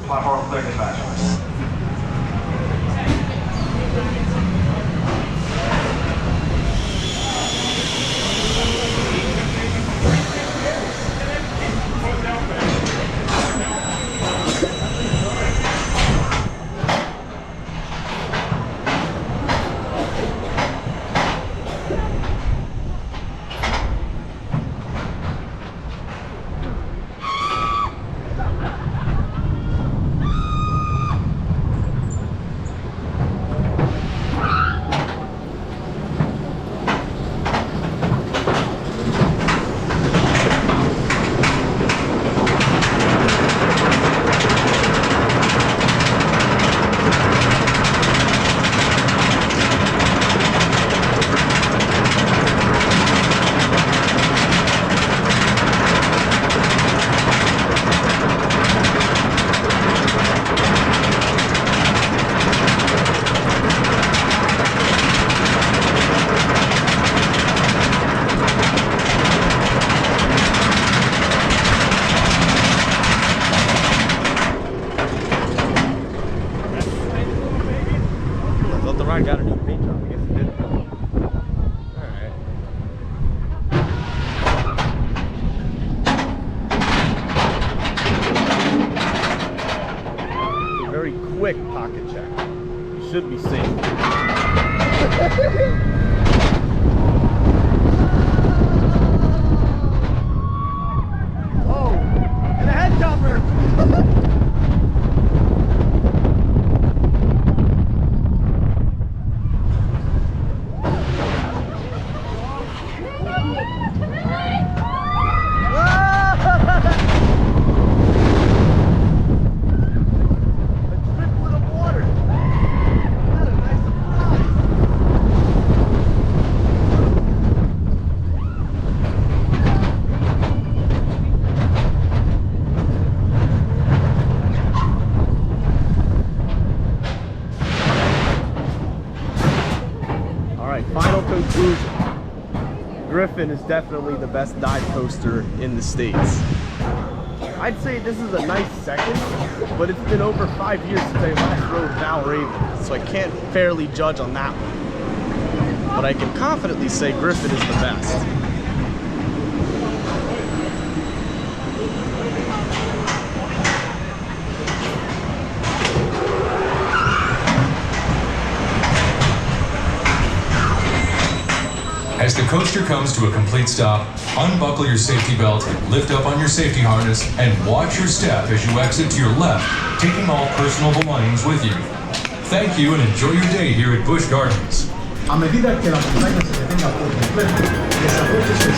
Platform clear, dispatch. Got a new paint job. I guess it did. Alright. A very quick pocket check. You should be safe. Oh! And a head topper! Final conclusion. Griffon is definitely the best dive coaster in the States. I'd say this is a nice second, but it's been over 5 years since I last rode Valravn, so I can't fairly judge on that one. But I can confidently say Griffon is the best. As the coaster comes to a complete stop, unbuckle your safety belt, lift up on your safety harness, and watch your step as you exit to your left, taking all personal belongings with you. Thank you and enjoy your day here at Busch Gardens. A medida que la montaña se detenga por completo, desarrolle su